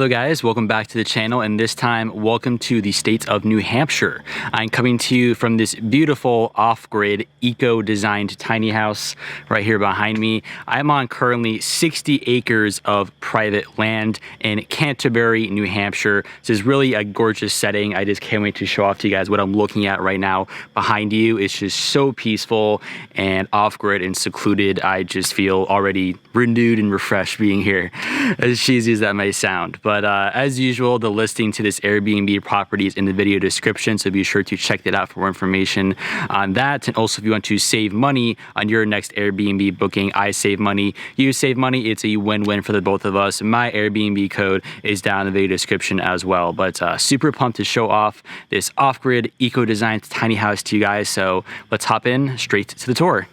Hello guys, welcome back to the channel, and this time welcome to the state of New Hampshire. I'm coming to you from this beautiful off-grid eco-designed tiny house right here behind me. I'm on currently 60 acres of private land in Canterbury, New Hampshire. This is really a gorgeous setting. I just can't wait to show off to you guys what I'm looking at right now behind you. It's just so peaceful and off-grid and secluded. I just feel already renewed and refreshed being here, as cheesy as that may sound. But as usual, the listing to this Airbnb property is in the video description, so be sure to check that out for more information on that. And also, if you want to save money on your next Airbnb booking, I save money, you save money. It's a win-win for the both of us. My Airbnb code is down in the video description as well. But super pumped to show off this off-grid, eco-designed tiny house to you guys. So let's hop in straight to the tour.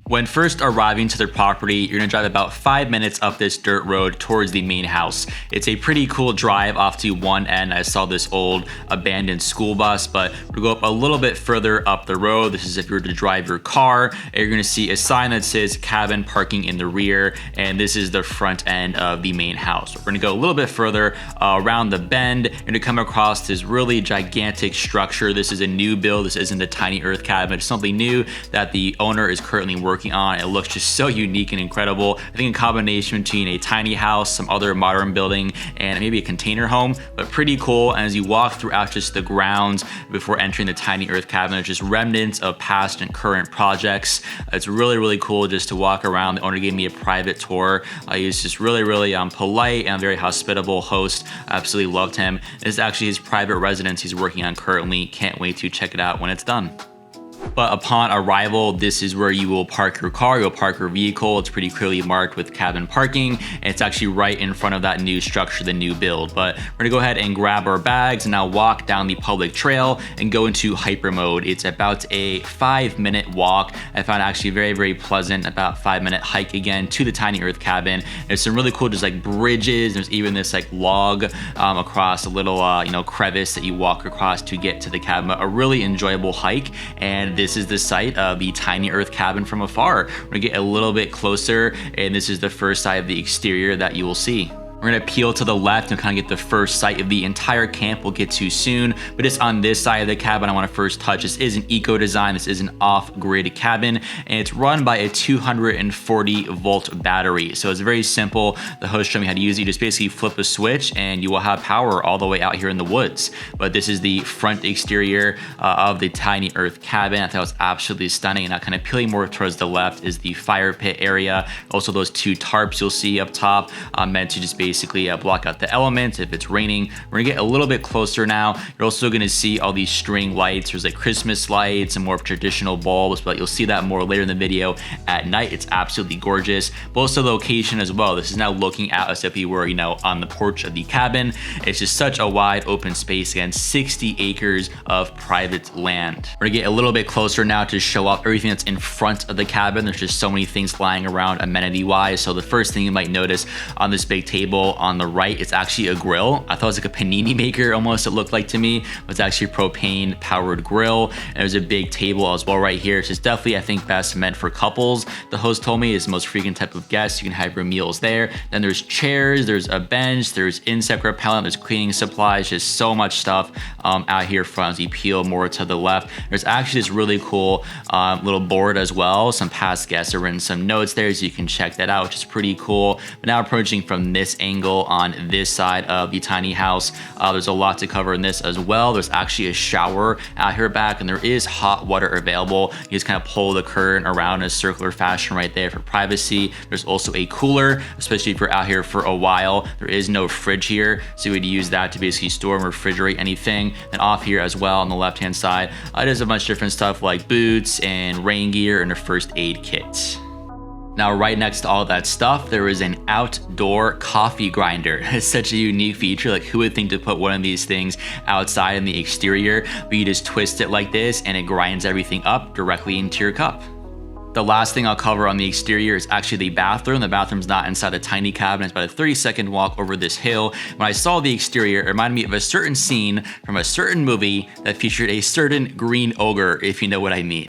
When first arriving to the property, you're gonna drive about 5 minutes up this dirt road towards the main house. It's a pretty cool drive. Off to one end, I saw this old abandoned school bus, but we'll go up a little bit further up the road. This is if you were to drive your car, and you're gonna see a sign that says cabin parking in the rear, and this is the front end of the main house. We're gonna go a little bit further around the bend, and to come across this really gigantic structure. This is a new build. This isn't a tiny earth cabin. It's something new that the owner is currently working on. It looks just so unique and incredible. I think a combination between a tiny house, some other modern building, and maybe a container home, but pretty cool. And as you walk throughout just the grounds before entering the tiny earth cabin, there's just remnants of past and current projects. It's really, really cool just to walk around. The owner gave me a private tour. He's just really, really polite and a very hospitable host. I absolutely loved him. This is actually his private residence he's working on currently. Can't wait to check it out when it's done. But upon arrival, this is where you will park your car, you'll park your vehicle. It's pretty clearly marked with cabin parking, and it's actually right in front of that new structure, the new build. But we're gonna go ahead and grab our bags and now walk down the public trail and go into hyper mode. It's about a 5-minute walk. I found actually very, very pleasant, about 5-minute hike again to the tiny earth cabin. There's some really cool just like bridges. There's even this like log across a little crevice that you walk across to get to the cabin. A really enjoyable hike, and this is the site of the tiny earth cabin from afar. We're gonna get a little bit closer, and this is the first side of the exterior that you will see. We're gonna peel to the left and kind of get the first sight of the entire camp we'll get to soon, but it's on this side of the cabin I wanna first touch. This is an eco design, this is an off-grid cabin, and it's run by a 240 volt battery. So it's very simple. The host showed me how to use it. You just basically flip a switch and you will have power all the way out here in the woods. But this is the front exterior of the tiny earth cabin. I thought it was absolutely stunning. And now kind of peeling more towards the left is the fire pit area. Also those two tarps you'll see up top, meant to just basically block out the elements if it's raining. We're gonna get a little bit closer now. You're also gonna see all these string lights. There's like Christmas lights and more traditional bulbs, but you'll see that more later in the video at night. It's absolutely gorgeous. But also the location as well. This is now looking out as if you were, on the porch of the cabin. It's just such a wide open space. Again, 60 acres of private land. We're gonna get a little bit closer now to show off everything that's in front of the cabin. There's just so many things lying around amenity-wise. So the first thing you might notice on this big table on the right, it's actually a grill. I thought it was like a panini maker almost, it looked like to me, but it's actually a propane powered grill. And there's a big table as well right here. It's just definitely, I think, best meant for couples. The host told me is the most frequent type of guest. You can have your meals there. Then there's chairs, there's a bench, there's insect repellent, there's cleaning supplies, just so much stuff out here front as you peel more to the left. There's actually this really cool little board as well. Some past guests have written some notes there, so you can check that out, which is pretty cool. But now approaching from this angle on this side of the tiny house, there's a lot to cover in this as well. There's actually a shower out here back, and there is hot water available. You just kind of pull the curtain around in a circular fashion right there for privacy. There's also a cooler, especially if you're out here for a while. There is no fridge here, so you would use that to basically store and refrigerate anything. And off here as well on the left hand side, there's a bunch of different stuff like boots and rain gear and a first aid kit. Now, right next to all that stuff, there is an outdoor coffee grinder. It's such a unique feature. Like, who would think to put one of these things outside in the exterior? But you just twist it like this and it grinds everything up directly into your cup. The last thing I'll cover on the exterior is actually the bathroom. The bathroom's not inside the tiny cabin. It's about a 30-second walk over this hill. When I saw the exterior, it reminded me of a certain scene from a certain movie that featured a certain green ogre, if you know what I mean.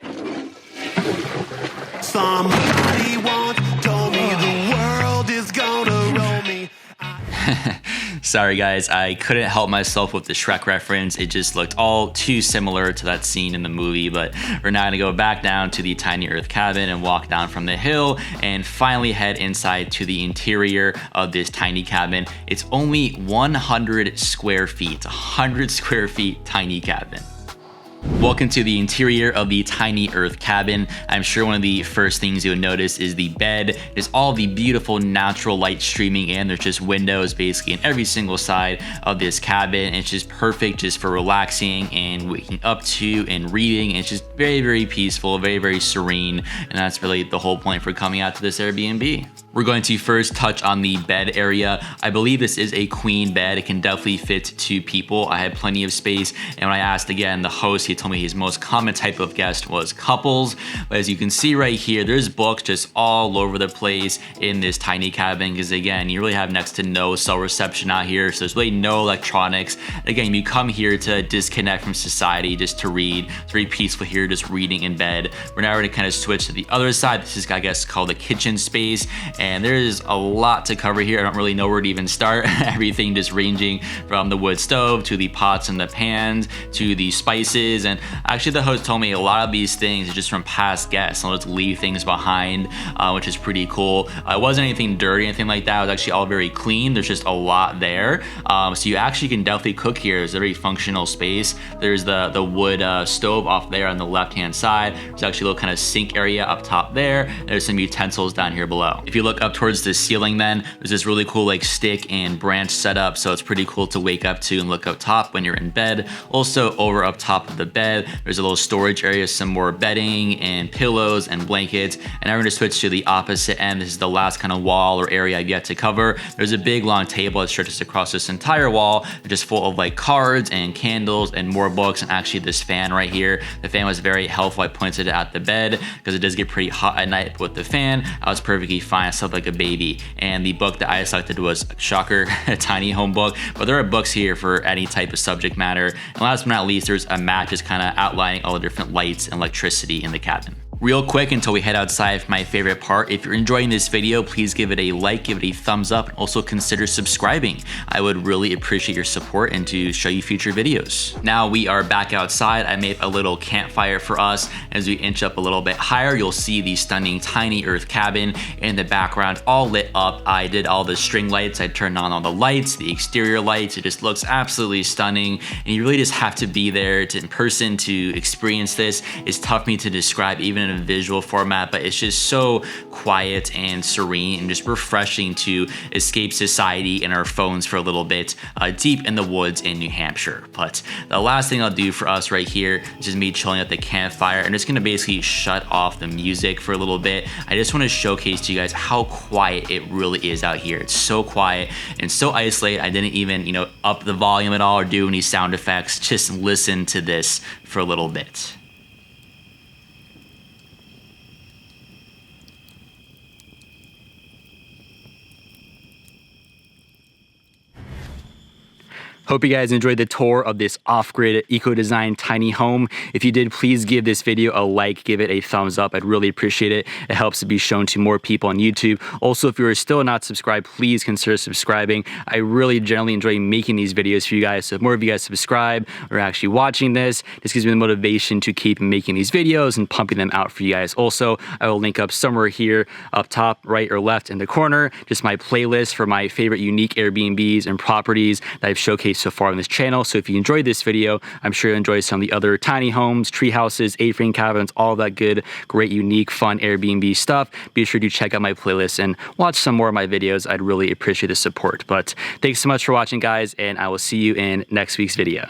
Somebody once told me the world is gonna roll me. Sorry guys, I couldn't help myself with the Shrek reference. It just looked all too similar to that scene in the movie, but we're now gonna go back down to the tiny earth cabin and walk down from the hill and finally head inside to the interior of this tiny cabin. It's only 100 square feet, 100 square feet tiny cabin. Welcome to the interior of the tiny earth cabin. I'm sure one of the first things you'll notice is the bed. There's all the beautiful natural light streaming in. There's just windows basically in every single side of this cabin. It's just perfect just for relaxing and waking up to and reading. It's just very, very peaceful, very, very serene. And that's really the whole point for coming out to this Airbnb. We're going to first touch on the bed area. I believe this is a queen bed. It can definitely fit 2 people. I had plenty of space. And when I asked again, the host, he told me his most common type of guest was couples. But as you can see right here, there's books just all over the place in this tiny cabin. Because again, you really have next to no cell reception out here. So there's really no electronics. Again, you come here to disconnect from society, just to read. It's very peaceful here, just reading in bed. We're now going to kind of switch to the other side. This is, I guess, called the kitchen space. And there's a lot to cover here. I don't really know where to even start. Everything just ranging from the wood stove to the pots and the pans to the spices. And actually the host told me a lot of these things are just from past guests. I'll just leave things behind, which is pretty cool. It wasn't anything dirty, anything like that. It was actually all very clean. There's just a lot there. So you actually can definitely cook here. It's a very functional space. There's the wood stove off there on the left-hand side. There's actually a little kind of sink area up top there. There's some utensils down here below. If you look up towards the ceiling then, there's this really cool like stick and branch setup. So it's pretty cool to wake up to and look up top when you're in bed. Also over up top of the bed, there's a little storage area, some more bedding and pillows and blankets. And I'm gonna switch to the opposite end. This is the last kind of wall or area I've yet to cover. There's a big long table that stretches across this entire wall, just full of like cards and candles and more books. And actually this fan right here, the fan was very helpful. I pointed it at the bed because it does get pretty hot at night. But with the fan, I was perfectly fine. I slept like a baby. And the book that I selected was, shocker, a tiny home book. But there are books here for any type of subject matter. And last but not least, there's a map just kind of outlining all the different lights and electricity in the cabin. Real quick until we head outside for my favorite part, if you're enjoying this video, please give it a like, give it a thumbs up, and also consider subscribing. I would really appreciate your support and to show you future videos. Now we are back outside. I made a little campfire for us. As we inch up a little bit higher, you'll see the stunning tiny earth cabin in the background, all lit up. I did all the string lights. I turned on all the lights, the exterior lights. It just looks absolutely stunning. And you really just have to be there in person to experience this. It's tough for me to describe even in a visual format, but it's just so quiet and serene and just refreshing to escape society and our phones for a little bit deep in the woods in New Hampshire. But the last thing I'll do for us right here is just me chilling at the campfire. I'm just gonna basically shut off the music for a little bit. I just want to showcase to you guys how quiet it really is out here. It's so quiet and so isolated. I didn't even, up the volume at all or do any sound effects. Just listen to this for a little bit. Hope you guys enjoyed the tour of this off-grid eco-design tiny home. If you did, please give this video a like, give it a thumbs up. I'd really appreciate it. It helps to be shown to more people on YouTube. Also, if you are still not subscribed, please consider subscribing. I really generally enjoy making these videos for you guys. So if more of you guys subscribe or actually watching this gives me the motivation to keep making these videos and pumping them out for you guys. Also, I will link up somewhere here up top, right or left in the corner, just my playlist for my favorite unique Airbnbs and properties that I've showcased so far on this channel. So if you enjoyed this video, I'm sure you'll enjoy some of the other tiny homes, tree houses, A-frame cabins, all that good, great, unique, fun Airbnb stuff. Be sure to check out my playlist and watch some more of my videos. I'd really appreciate the support. But thanks so much for watching, guys, and I will see you in next week's video.